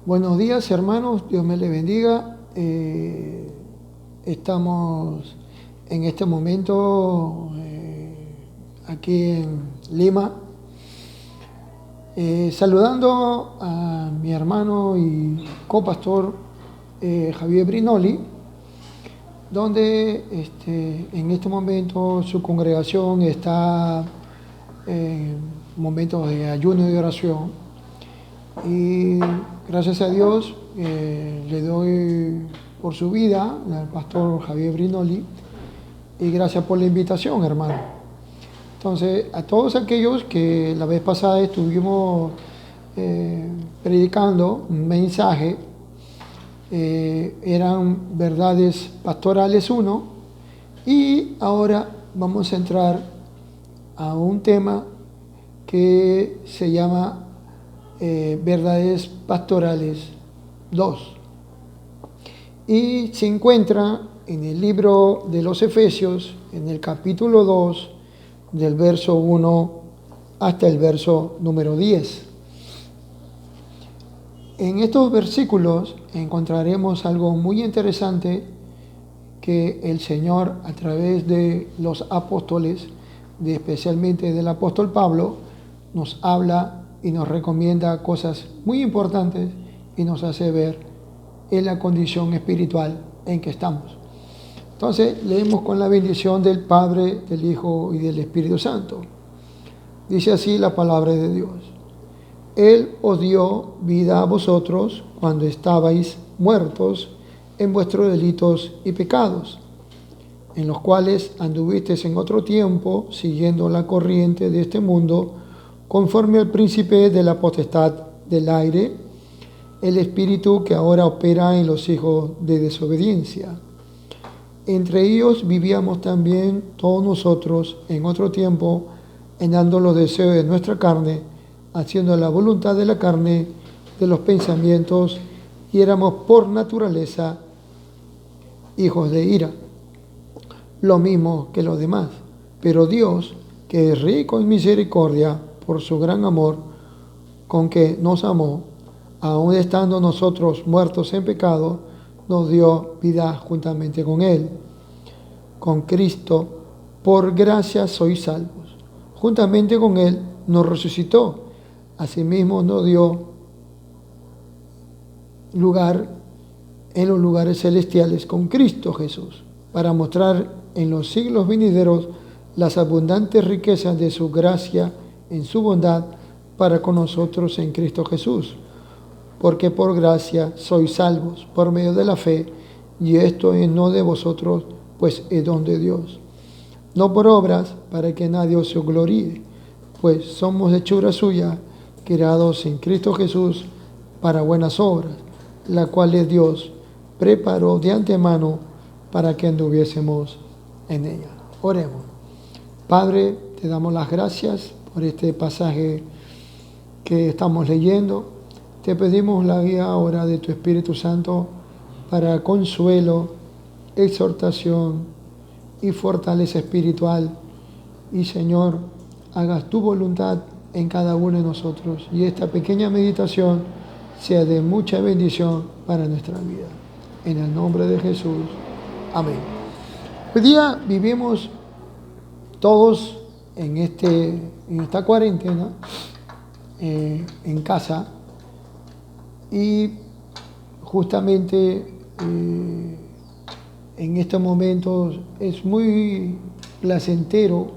Buenos días, hermanos, Dios me les bendiga. Estamos en este momento aquí en Lima, saludando a mi hermano y copastor Javier Brinoli, donde en este momento su congregación está en momentos de ayuno y de oración. Y gracias a Dios le doy por su vida al pastor Javier Brinoli, y gracias por la invitación, hermano. Entonces, a todos aquellos que la vez pasada estuvimos predicando un mensaje, eran verdades pastorales 1, y ahora vamos a entrar a un tema que se llama verdades pastorales 2, y se encuentra en el libro de los Efesios, en el capítulo 2, del verso 1 hasta el verso número 10. En estos versículos encontraremos algo muy interesante que el Señor, a través de los apóstoles, especialmente del apóstol Pablo, nos habla y nos recomienda cosas muy importantes y nos hace ver en la condición espiritual en que estamos. Entonces, leemos con la bendición del Padre, del Hijo y del Espíritu Santo. Dice así la palabra de Dios. Él os dio vida a vosotros cuando estabais muertos en vuestros delitos y pecados, en los cuales anduvisteis en otro tiempo, siguiendo la corriente de este mundo, conforme al príncipe de la potestad del aire, el espíritu que ahora opera en los hijos de desobediencia. Entre ellos vivíamos también todos nosotros en otro tiempo, llenando los deseos de nuestra carne, haciendo la voluntad de la carne, de los pensamientos, y éramos por naturaleza hijos de ira, lo mismo que los demás. Pero Dios, que es rico en misericordia, por su gran amor con que nos amó, aun estando nosotros muertos en pecado, nos dio vida juntamente con Él. Con Cristo, por gracia sois salvos. Juntamente con Él nos resucitó. Asimismo nos dio lugar en los lugares celestiales con Cristo Jesús, para mostrar en los siglos venideros las abundantes riquezas de su gracia en su bondad para con nosotros en Cristo Jesús. Porque por gracia sois salvos por medio de la fe, y esto es no de vosotros, pues es don de Dios. No por obras, para que nadie se gloríe, pues somos hechura suya, creados en Cristo Jesús para buenas obras, la cual Dios preparó de antemano para que anduviésemos en ella. Oremos. Padre, te damos las gracias por este pasaje que estamos leyendo. Te pedimos la guía ahora de tu Espíritu Santo para consuelo, exhortación y fortaleza espiritual. Y Señor, hagas tu voluntad en cada uno de nosotros, y esta pequeña meditación sea de mucha bendición para nuestra vida. En el nombre de Jesús. Amén. Hoy día vivimos todos en esta cuarentena en casa, y justamente en estos momentos es muy placentero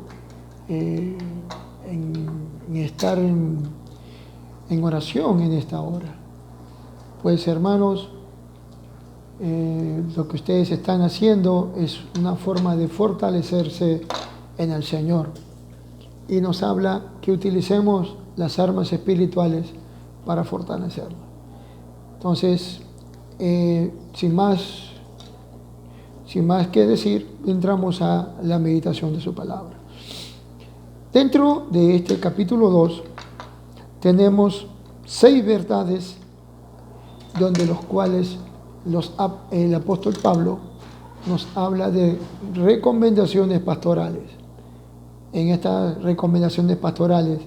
estar en oración en esta hora. Pues, hermanos, lo que ustedes están haciendo es una forma de fortalecerse en el Señor, y nos habla que utilicemos las armas espirituales para fortalecerlo. Entonces, sin más que decir, entramos a la meditación de su palabra. Dentro de este capítulo 2 tenemos 6 verdades, donde los cuales el apóstol Pablo nos habla de recomendaciones pastorales. En estas recomendaciones pastorales,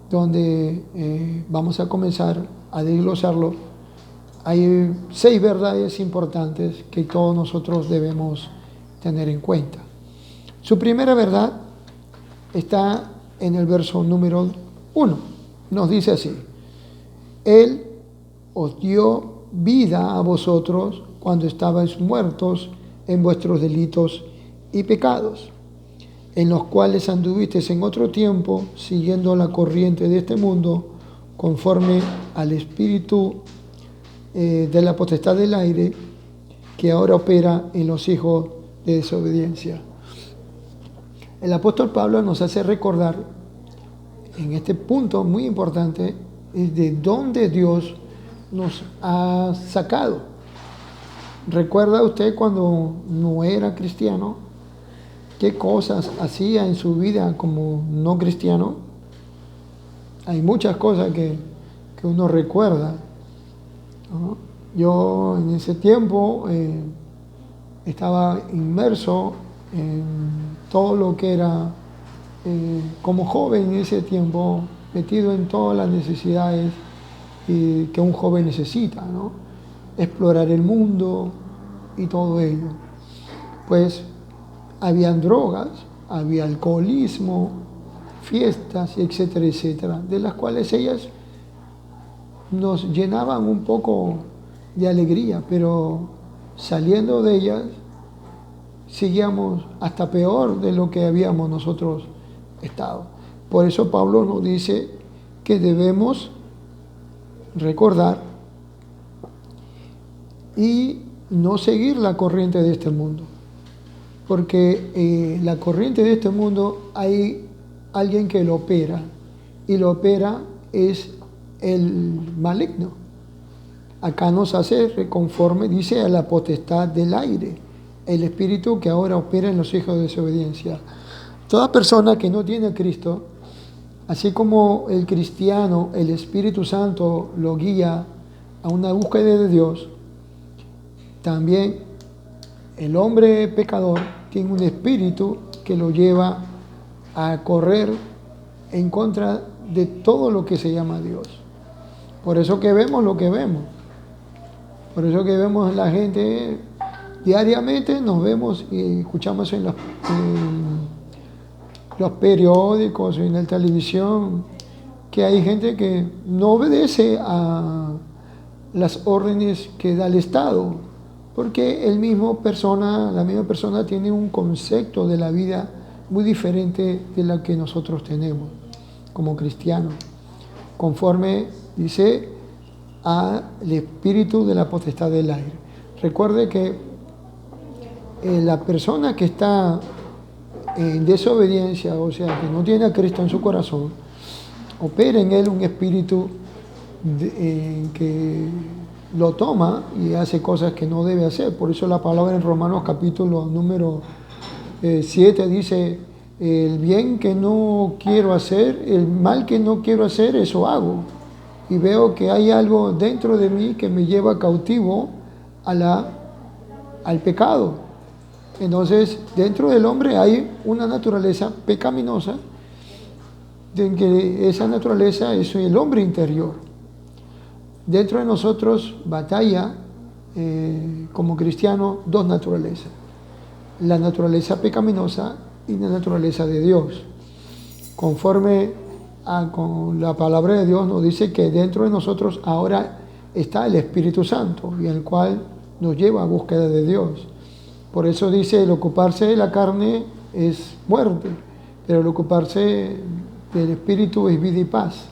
donde vamos a comenzar a desglosarlo, hay 6 verdades importantes que todos nosotros debemos tener en cuenta. Su primera verdad está en el verso número 1. Nos dice así: Él os dio vida a vosotros cuando estabais muertos en vuestros delitos y pecados, en los cuales anduvisteis en otro tiempo, siguiendo la corriente de este mundo, conforme al espíritu de la potestad del aire, que ahora opera en los hijos de desobediencia. El apóstol Pablo nos hace recordar en este punto muy importante es de dónde Dios nos ha sacado. ¿Recuerda usted cuando no era cristiano? ¿Qué cosas hacía en su vida como no cristiano? Hay muchas cosas que uno recuerda, ¿no? Yo en ese tiempo estaba inmerso en todo lo que era, como joven en ese tiempo, metido en todas las necesidades que un joven necesita, ¿no? Explorar el mundo y todo ello. Pues habían drogas, había alcoholismo, fiestas, etcétera, etcétera, de las cuales ellas nos llenaban un poco de alegría, pero saliendo de ellas seguíamos hasta peor de lo que habíamos nosotros estado. Por eso Pablo nos dice que debemos recordar y no seguir la corriente de este mundo, porque la corriente de este mundo hay alguien que lo opera, y lo opera es el maligno. Acá nos hace conforme, dice, a la potestad del aire, el espíritu que ahora opera en los hijos de desobediencia. Toda persona que no tiene a Cristo, así como el cristiano, el Espíritu Santo lo guía a una búsqueda de Dios, también el hombre pecador tiene un espíritu que lo lleva a correr en contra de todo lo que se llama Dios. Por eso que vemos lo que vemos. Por eso que vemos la gente diariamente, nos vemos y escuchamos en los periódicos, en la televisión, que hay gente que no obedece a las órdenes que da el Estado, porque la misma persona tiene un concepto de la vida muy diferente de la que nosotros tenemos como cristianos, conforme, dice, al espíritu de la potestad del aire. Recuerde que la persona que está en desobediencia, o sea, que no tiene a Cristo en su corazón, opera en él un espíritu que lo toma y hace cosas que no debe hacer. Por eso la palabra en Romanos capítulo número 7 dice: el bien que no quiero hacer, el mal que no quiero hacer, eso hago. Y veo que hay algo dentro de mí que me lleva cautivo al pecado. Entonces, dentro del hombre hay una naturaleza pecaminosa, de que esa naturaleza es el hombre interior. Dentro de nosotros batalla como cristiano dos naturalezas: la naturaleza pecaminosa y la naturaleza de Dios. Conforme con la palabra de Dios nos dice que dentro de nosotros ahora está el Espíritu Santo, y el cual nos lleva a búsqueda de Dios. Por eso dice: el ocuparse de la carne es muerte, pero el ocuparse del Espíritu es vida y paz.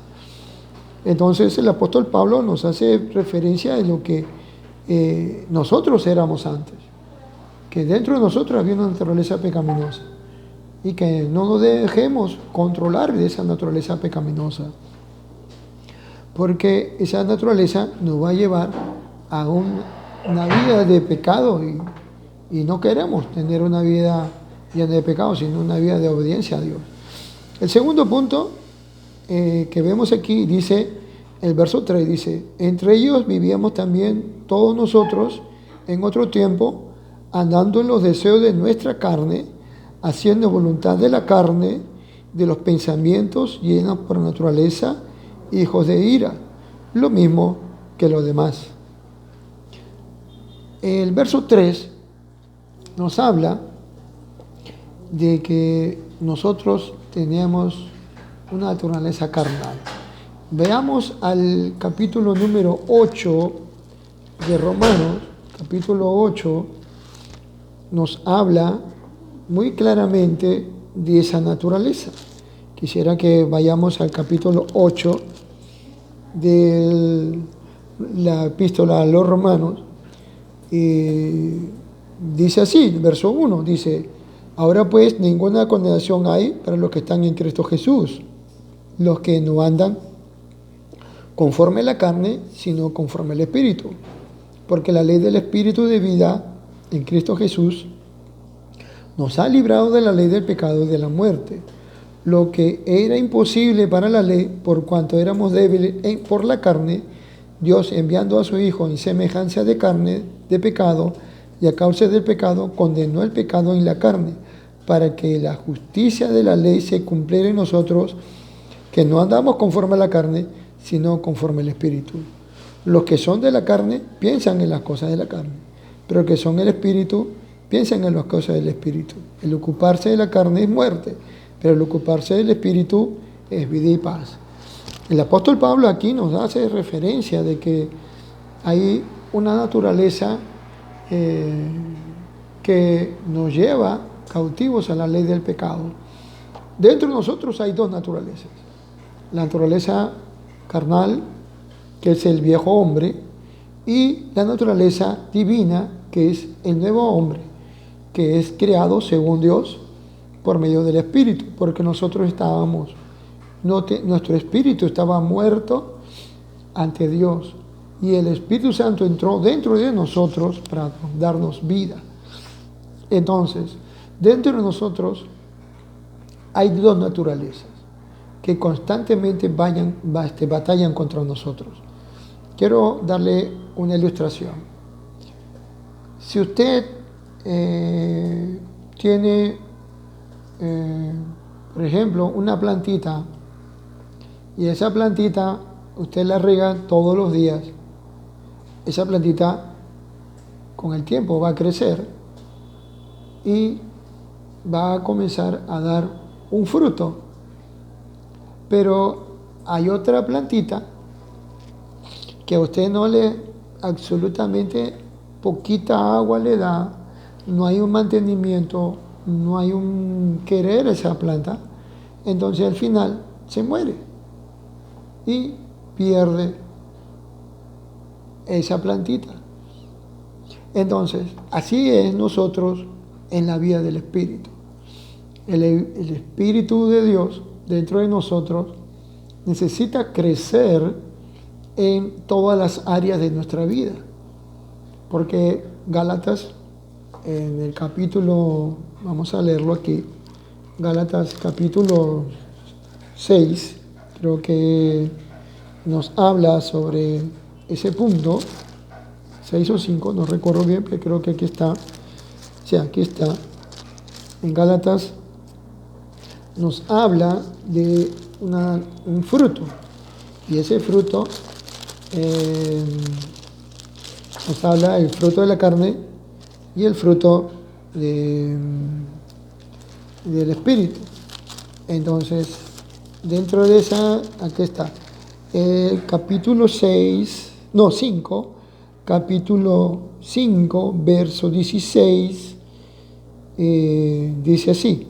Entonces el apóstol Pablo nos hace referencia de lo que nosotros éramos antes, que dentro de nosotros había una naturaleza pecaminosa, y que no nos dejemos controlar de esa naturaleza pecaminosa, porque esa naturaleza nos va a llevar a una vida de pecado, y no queremos tener una vida llena de pecado, sino una vida de obediencia a Dios. El segundo punto que vemos aquí dice, el verso 3 dice: entre ellos vivíamos también todos nosotros en otro tiempo, andando en los deseos de nuestra carne, haciendo voluntad de la carne, de los pensamientos, llenos por naturaleza, hijos de ira, lo mismo que los demás. El verso 3 nos habla de que nosotros tenemos una naturaleza carnal. Veamos al capítulo número 8 de Romanos. Capítulo 8 nos habla muy claramente de esa naturaleza. Quisiera que vayamos al capítulo 8 de la epístola a los Romanos. Dice así, verso 1, dice: ahora pues ninguna condenación hay para los que están en Cristo Jesús, los que no andan conforme a la carne, sino conforme al Espíritu. Porque la ley del Espíritu de vida en Cristo Jesús nos ha librado de la ley del pecado y de la muerte. Lo que era imposible para la ley, por cuanto éramos débiles por la carne, Dios, enviando a su Hijo en semejanza de carne, de pecado, y a causa del pecado, condenó el pecado en la carne, para que la justicia de la ley se cumpliera en nosotros, que no andamos conforme a la carne, sino conforme al Espíritu. Los que son de la carne piensan en las cosas de la carne, pero los que son el Espíritu piensan en las cosas del Espíritu. El ocuparse de la carne es muerte, pero el ocuparse del Espíritu es vida y paz. El apóstol Pablo aquí nos hace referencia de que hay una naturaleza que nos lleva cautivos a la ley del pecado. Dentro de nosotros hay dos naturalezas: la naturaleza carnal, que es el viejo hombre, y la naturaleza divina, que es el nuevo hombre, que es creado según Dios por medio del Espíritu, porque nosotros estábamos, nuestro espíritu estaba muerto ante Dios, y el Espíritu Santo entró dentro de nosotros para darnos vida. Entonces, dentro de nosotros hay dos naturalezas que constantemente batallan contra nosotros. Quiero darle una ilustración. Si usted tiene, por ejemplo, una plantita, y esa plantita usted la riega todos los días, esa plantita con el tiempo va a crecer y va a comenzar a dar un fruto. Pero hay otra plantita que a usted no le, absolutamente poquita agua le da, no hay un mantenimiento, no hay un querer esa planta, entonces al final se muere y pierde esa plantita. Entonces, así es nosotros en la vida del Espíritu. El Espíritu de Dios dentro de nosotros necesita crecer en todas las áreas de nuestra vida, porque Gálatas, en el capítulo, vamos a leerlo aquí, Gálatas capítulo 6, creo que nos habla sobre ese punto, 6 o 5, no recuerdo bien, pero creo que aquí está, sí, aquí está, en Gálatas nos habla de un fruto, y ese fruto nos habla del fruto de la carne y el fruto del Espíritu. Entonces, dentro de esa, aquí está, el capítulo 5, capítulo 5, verso 16, dice así: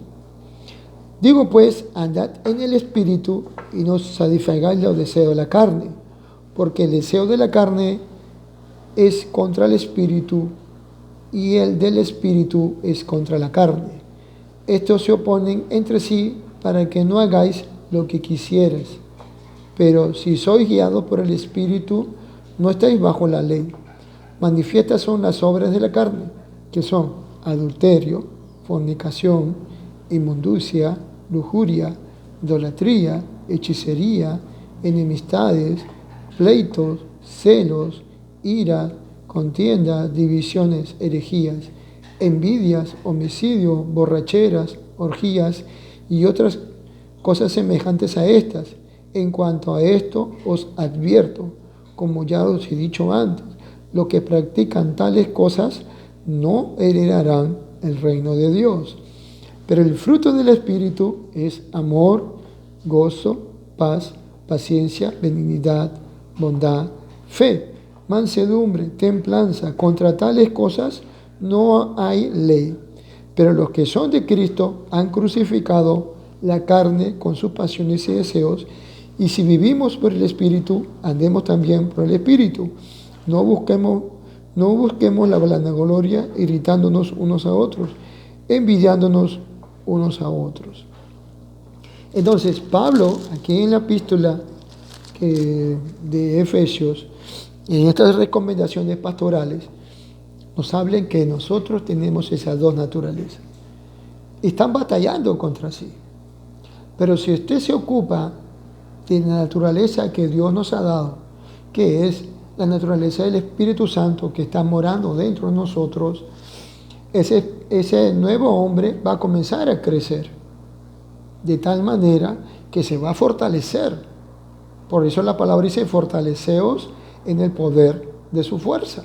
digo pues, andad en el Espíritu y no satisfagáis los deseos de la carne, porque el deseo de la carne es contra el Espíritu y el del Espíritu es contra la carne. Estos se oponen entre sí para que no hagáis lo que quisierais. Pero si sois guiados por el Espíritu, no estáis bajo la ley. Manifiestas son las obras de la carne, que son adulterio, fornicación, inmundicia, lujuria, idolatría, hechicería, enemistades, pleitos, celos, ira, contienda, divisiones, herejías, envidias, homicidio, borracheras, orgías y otras cosas semejantes a estas. En cuanto a esto os advierto, como ya os he dicho antes, los que practican tales cosas no heredarán el reino de Dios. Pero el fruto del Espíritu es amor, gozo, paz, paciencia, benignidad, bondad, fe, mansedumbre, templanza. Contra tales cosas no hay ley. Pero los que son de Cristo han crucificado la carne con sus pasiones y deseos. Y si vivimos por el Espíritu, andemos también por el Espíritu. No busquemos la vanagloria, irritándonos unos a otros, envidiándonos unos a otros. Entonces, Pablo, aquí en la epístola de Efesios, en estas recomendaciones pastorales, nos hablan que nosotros tenemos esas dos naturalezas. Están batallando contra sí. Pero si usted se ocupa de la naturaleza que Dios nos ha dado, que es la naturaleza del Espíritu Santo que está morando dentro de nosotros, ese nuevo hombre va a comenzar a crecer de tal manera que se va a fortalecer. Por eso la palabra dice: fortaleceos en el poder de su fuerza.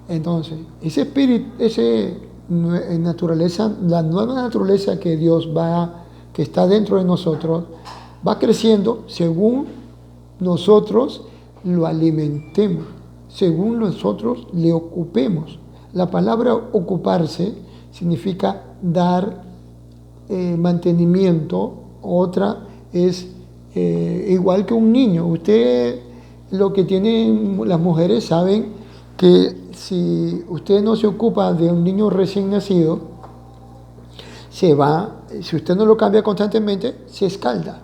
Entonces, ese espíritu, naturaleza, la nueva naturaleza que que está dentro de nosotros, va creciendo según nosotros lo alimentemos, según nosotros le ocupemos. La palabra ocuparse significa dar mantenimiento. Otra es igual que un niño. Usted, lo que tienen las mujeres, saben que si usted no se ocupa de un niño recién nacido, si usted no lo cambia constantemente, se escalda,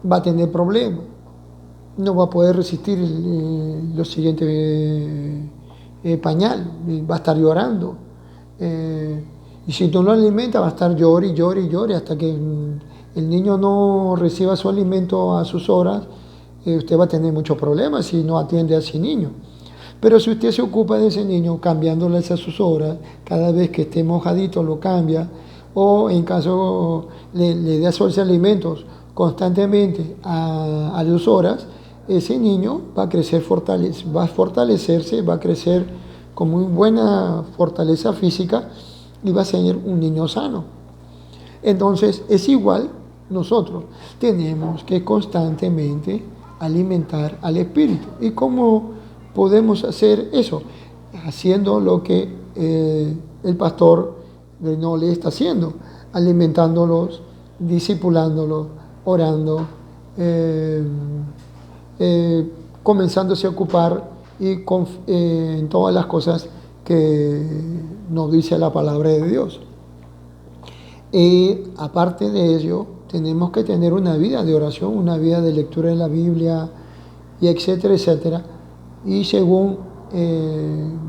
va a tener problemas, no va a poder resistir los siguientes pañal, va a estar llorando. Y si no lo alimenta, va a estar llore y llore y llore hasta que el niño no reciba su alimento a sus horas. Usted va a tener muchos problemas si no atiende a ese niño. Pero si usted se ocupa de ese niño cambiándoles a sus horas, cada vez que esté mojadito lo cambia, o en caso le da sus alimentos constantemente a 2 horas, ese niño va a crecer, va a fortalecerse, va a crecer con muy buena fortaleza física y va a ser un niño sano. Entonces es igual, nosotros tenemos que constantemente alimentar al espíritu. ¿Y cómo podemos hacer eso? Haciendo lo que el pastor no le está haciendo, alimentándolos, discipulándolos, orando, comenzándose a ocupar en todas las cosas que nos dice la palabra de Dios. Y aparte de ello, tenemos que tener una vida de oración, una vida de lectura de la Biblia, y etcétera, etcétera. Y según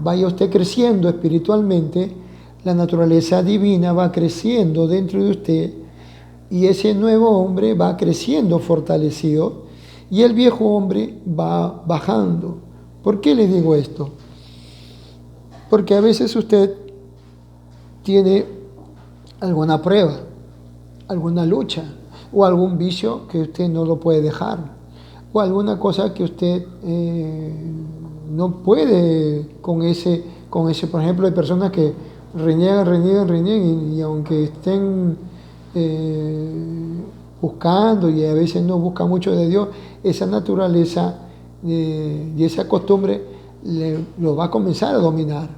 vaya usted creciendo espiritualmente, la naturaleza divina va creciendo dentro de usted, y ese nuevo hombre va creciendo fortalecido, y el viejo hombre va bajando. ¿Por qué le digo esto? Porque a veces usted tiene alguna prueba, alguna lucha, o algún vicio que usted no lo puede dejar, o alguna cosa que usted no puede con ese, por ejemplo, hay personas que reniegan, y aunque estén buscando, y a veces no buscan mucho de Dios, esa naturaleza y esa costumbre lo va a comenzar a dominar,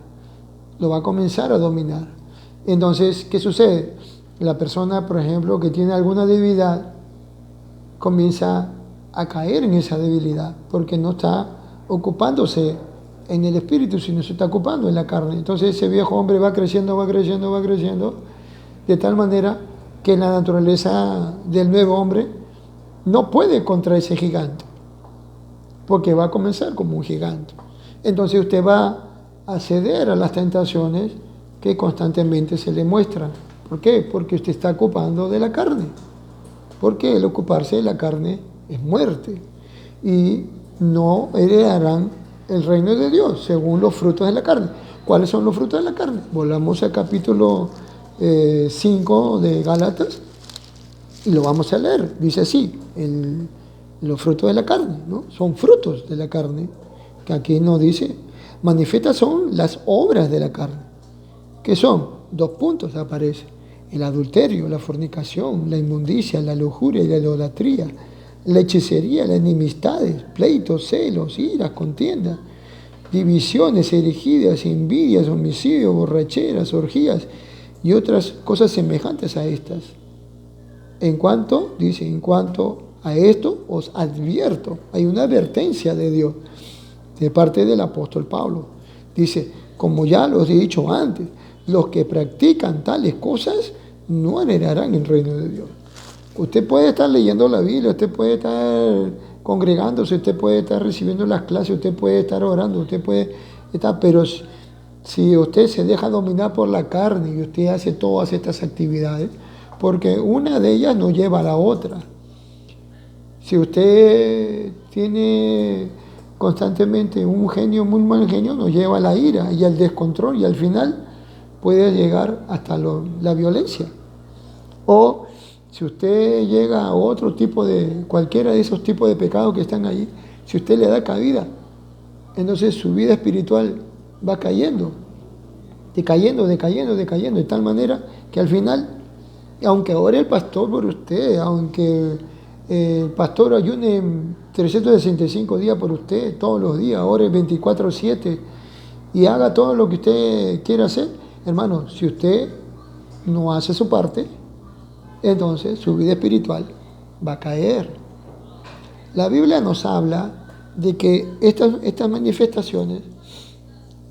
Entonces, ¿qué sucede? La persona, por ejemplo, que tiene alguna debilidad, comienza a caer en esa debilidad, porque no está ocupándose en el espíritu, sino se está ocupando en la carne. Entonces ese viejo hombre va creciendo, de tal manera que la naturaleza del nuevo hombre no puede contra ese gigante, porque va a comenzar como un gigante. Entonces usted va a ceder a las tentaciones que constantemente se le muestran. ¿Por qué? Porque usted está ocupando de la carne. Porque el ocuparse de la carne es muerte. Y no heredarán el reino de Dios según los frutos de la carne. ¿Cuáles son los frutos de la carne? Volvamos al capítulo 5 de Gálatas y lo vamos a leer. Dice así: los frutos de la carne, ¿no? Son frutos de la carne que aquí nos dice, manifiestas son las obras de la carne. ¿Qué son? 2 puntos aparece. El adulterio, la fornicación, la inmundicia, la lujuria y la idolatría, la hechicería, las enemistades, pleitos, celos, iras, contiendas, divisiones, herejías, envidias, homicidios, borracheras, orgías y otras cosas semejantes a estas. En cuanto a esto os advierto, hay una advertencia de Dios de parte del apóstol Pablo. Dice, como ya los he dicho antes, los que practican tales cosas no heredarán el reino de Dios. Usted puede estar leyendo la Biblia, usted puede estar congregándose, usted puede estar recibiendo las clases, usted puede estar orando, usted puede estar, pero si usted se deja dominar por la carne y usted hace todas estas actividades, porque una de ellas no lleva a la otra. Si usted tiene constantemente un genio, muy mal genio, nos lleva a la ira y al descontrol y al final puede llegar hasta la violencia. O si usted llega a otro tipo de, cualquiera de esos tipos de pecados que están allí, si usted le da cabida, entonces su vida espiritual va cayendo, decayendo, de tal manera que al final, aunque ore el pastor por usted, aunque el pastor ayune 365 días por usted, todos los días, ore 24/7 y haga todo lo que usted quiera hacer, hermano, si usted no hace su parte, entonces su vida espiritual va a caer. La Biblia nos habla de que estas manifestaciones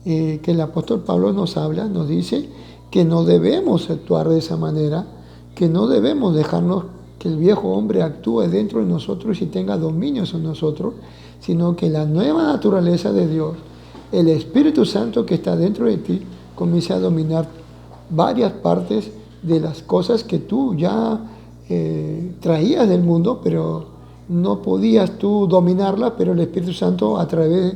que el apóstol Pablo nos habla, nos dice que no debemos actuar de esa manera, que no debemos dejarnos que el viejo hombre actúe dentro de nosotros y tenga dominio sobre nosotros, sino que la nueva naturaleza de Dios, el Espíritu Santo que está dentro de ti, comience a dominar varias partes de las cosas que tú ya traías del mundo, pero no podías tú dominarlas, pero el Espíritu Santo a través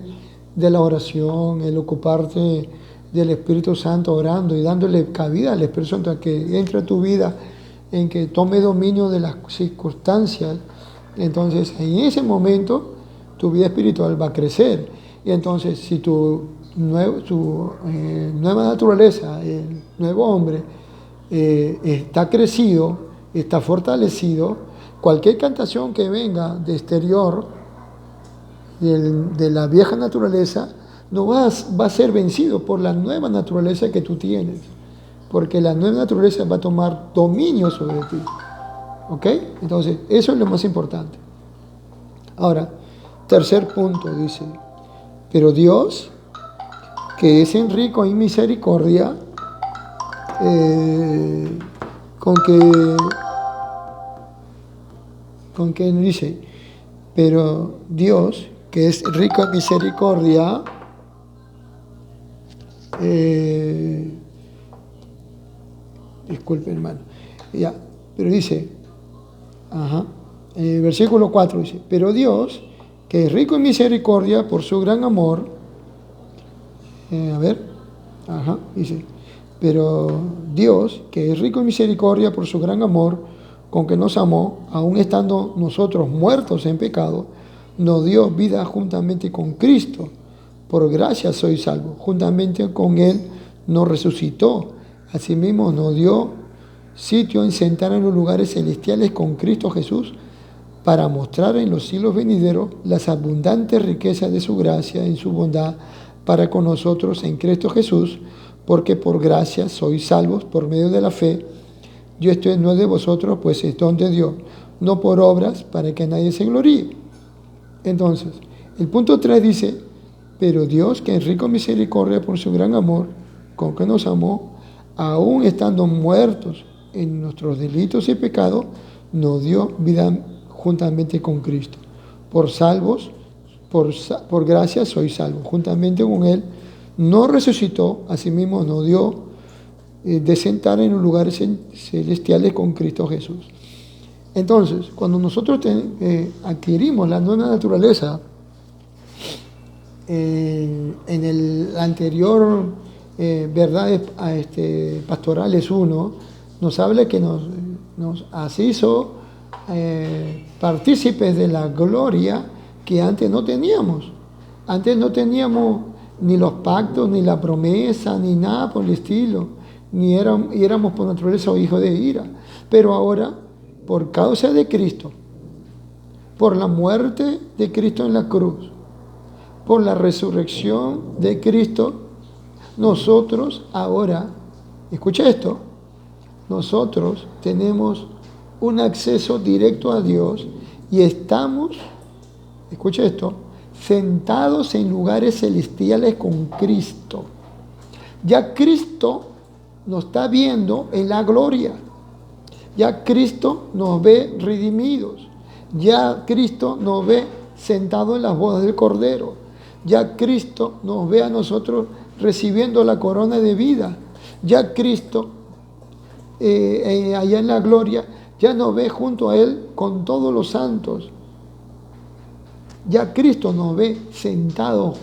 de la oración, el ocuparte del Espíritu Santo orando y dándole cabida al Espíritu Santo a que entre a tu vida, en que tome dominio de las circunstancias, entonces en ese momento tu vida espiritual va a crecer. Y entonces si tu nueva naturaleza, el nuevo hombre, está crecido, está fortalecido, cualquier cantación que venga de exterior, de la vieja naturaleza, no va a ser vencido por la nueva naturaleza que tú tienes, porque la nueva naturaleza va a tomar dominio sobre ti. ¿Ok? Entonces, eso es lo más importante. Ahora, tercer punto, dice, pero Dios, que es rico en misericordia, con que dice, pero Dios, que es rico en misericordia, disculpe hermano, ya, pero dice, versículo 4 dice, pero Dios, que es rico en misericordia por su gran amor, dice, pero Dios, que es rico en misericordia por su gran amor, con que nos amó, aun estando nosotros muertos en pecado, nos dio vida juntamente con Cristo. Por gracia soy salvo. Juntamente con Él nos resucitó. Asimismo nos dio sitio en sentar en los lugares celestiales con Cristo Jesús, para mostrar en los siglos venideros las abundantes riquezas de su gracia en su bondad para con nosotros en Cristo Jesús, porque por gracia sois salvos por medio de la fe. Y esto no es de vosotros, pues es don de Dios, no por obras, para que nadie se gloríe. Entonces, el punto 3 dice, pero Dios, que es rico en misericordia por su gran amor, con que nos amó, aun estando muertos en nuestros delitos y pecados, nos dio vida juntamente con Cristo. Por gracia sois salvos. Juntamente con Él nos resucitó, asimismo nos dio de sentar en los lugares celestiales con Cristo Jesús. Entonces, cuando nosotros adquirimos la nueva naturaleza, en el anterior verdades pastorales 1, nos habla que nos hizo partícipes de la gloria que antes no teníamos. Antes no teníamos ni los pactos, ni la promesa, ni nada por el estilo, ni éramos por naturaleza hijos de ira. Pero ahora, por causa de Cristo, por la muerte de Cristo en la cruz, por la resurrección de Cristo, nosotros ahora, escucha esto, nosotros tenemos un acceso directo a Dios y estamos, escucha esto, sentados en lugares celestiales con Cristo. Ya Cristo nos está viendo en la gloria. Ya Cristo nos ve redimidos. Ya Cristo nos ve sentados en las bodas del Cordero. Ya Cristo nos ve a nosotros recibiendo la corona de vida. Ya Cristo, allá en la gloria, ya nos ve junto a Él con todos los santos. Ya Cristo nos ve sentados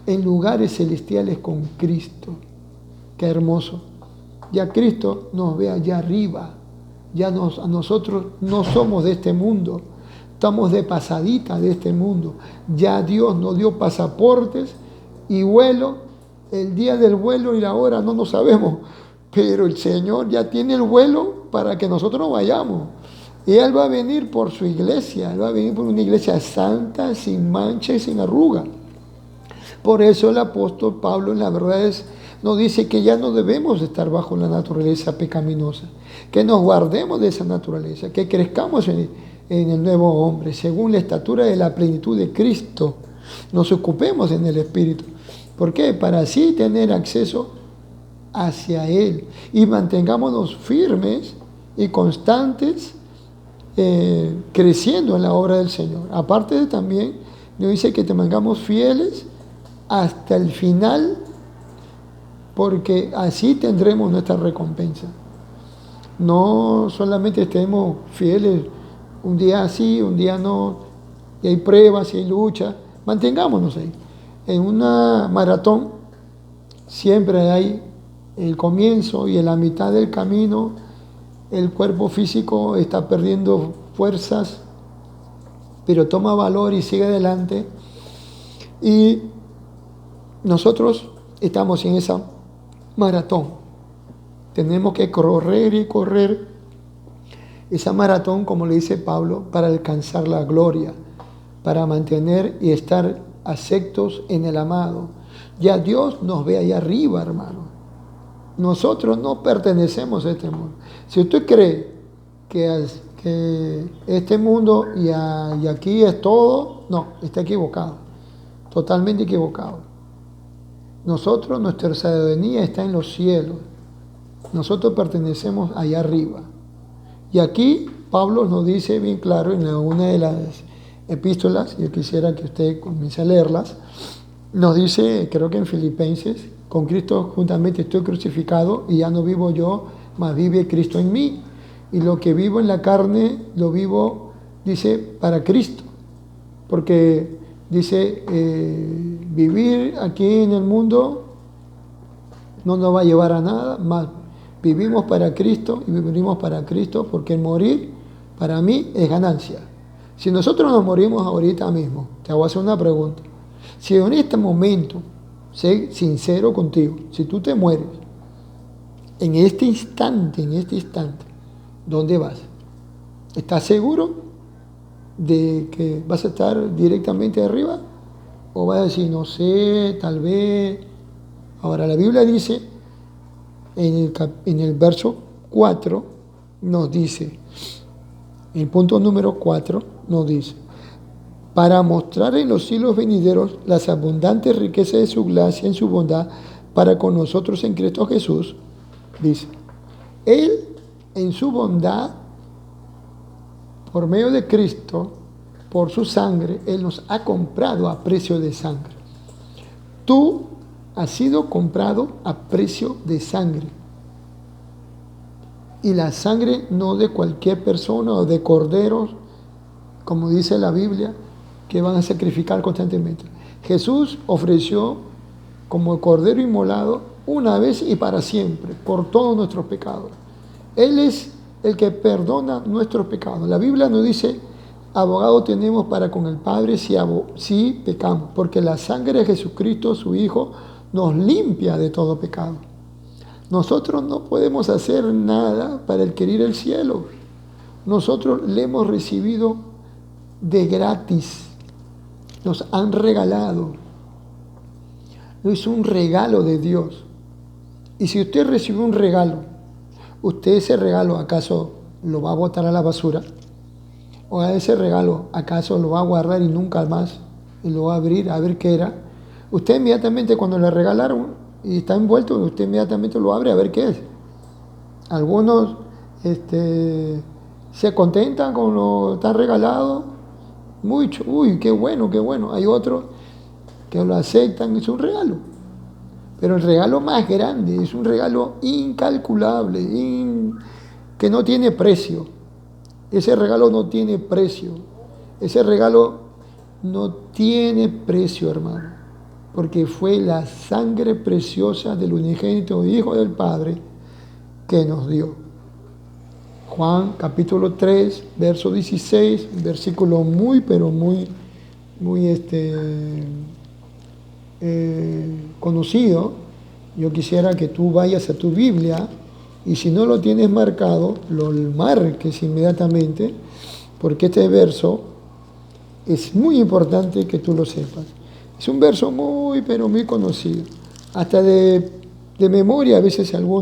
en lugares celestiales con Cristo. Qué hermoso. Ya Cristo nos ve allá arriba. Ya a nosotros no somos de este mundo. Estamos de pasadita de este mundo. Ya Dios nos dio pasaportes y vuelo. El día del vuelo y la hora no lo sabemos. Pero el Señor ya tiene el vuelo para que nosotros vayamos. Y Él va a venir por su iglesia. Él va a venir por una iglesia santa, sin mancha y sin arruga. Por eso el apóstol Pablo, en la verdad, nos dice que ya no debemos estar bajo la naturaleza pecaminosa. Que nos guardemos de esa naturaleza. Que crezcamos en el nuevo hombre, según la estatura de la plenitud de Cristo. Nos ocupemos en el Espíritu. ¿Por qué? Para así tener acceso hacia Él. Y mantengámonos firmes y constantes, creciendo en la obra del Señor. Aparte de también, nos dice que te mantengamos fieles hasta el final, porque así tendremos nuestra recompensa. No solamente estemos fieles un día sí, un día no, y hay pruebas y hay lucha. Mantengámonos ahí. En una maratón siempre hay el comienzo y en la mitad del camino el cuerpo físico está perdiendo fuerzas, pero toma valor y sigue adelante. Y nosotros estamos en esa maratón. Tenemos que correr y correr esa maratón, como le dice Pablo, para alcanzar la gloria, para mantener y estar aceptos en el amado. Ya Dios nos ve allá arriba, hermano. Nosotros no pertenecemos a este mundo. Si usted cree que este mundo y aquí es todo, no, está equivocado. Totalmente equivocado. Nosotros, nuestra ciudadanía está en los cielos. Nosotros pertenecemos allá arriba. Y aquí Pablo nos dice bien claro en una de las epístolas, yo quisiera que usted comience a leerlas, nos dice, creo que en Filipenses, con Cristo juntamente estoy crucificado y ya no vivo yo, mas vive Cristo en mí. Y lo que vivo en la carne, lo vivo, dice, para Cristo. Porque dice, vivir aquí en el mundo no nos va a llevar a nada, más vivimos para Cristo y vivimos para Cristo, porque el morir para mí es ganancia. Si nosotros nos morimos ahorita mismo, te voy a hacer una pregunta. Si en este momento, sé sincero contigo, si tú te mueres, en este instante, ¿dónde vas? ¿Estás seguro de que vas a estar directamente arriba? ¿O vas a decir, no sé, tal vez? Ahora, la Biblia dice, en el verso 4, nos dice, el punto número 4 nos dice, para mostrar en los siglos venideros las abundantes riquezas de su gracia en su bondad para con nosotros en Cristo Jesús, dice, Él en su bondad, por medio de Cristo, por su sangre, Él nos ha comprado a precio de sangre. Tú has sido comprado a precio de sangre. Y la sangre no de cualquier persona o de corderos, como dice la Biblia, que van a sacrificar constantemente. Jesús ofreció como cordero inmolado una vez y para siempre por todos nuestros pecados. Él es el que perdona nuestros pecados. La Biblia nos dice, abogado tenemos para con el Padre si pecamos, porque la sangre de Jesucristo, su Hijo, nos limpia de todo pecado. Nosotros no podemos hacer nada para adquirir el cielo. Nosotros le hemos recibido de gratis. Nos han regalado. Es un regalo de Dios. Y si usted recibe un regalo, ¿usted ese regalo acaso lo va a botar a la basura? ¿O a ese regalo acaso lo va a guardar y nunca más y lo va a abrir a ver qué era? Usted inmediatamente cuando le regalaron y está envuelto, usted inmediatamente lo abre a ver qué es. Algunos se contentan con lo que está regalado, mucho, uy, qué bueno, qué bueno. Hay otros que lo aceptan, es un regalo. Pero el regalo más grande es un regalo incalculable, que no tiene precio. Ese regalo no tiene precio. Ese regalo no tiene precio, hermano. Porque fue la sangre preciosa del unigénito Hijo del Padre que nos dio. Juan capítulo 3, verso 16, versículo muy, pero muy conocido. Yo quisiera que tú vayas a tu Biblia y si no lo tienes marcado, lo marques inmediatamente, porque este verso es muy importante que tú lo sepas. Es un verso muy, pero muy conocido. Hasta de memoria a veces algunos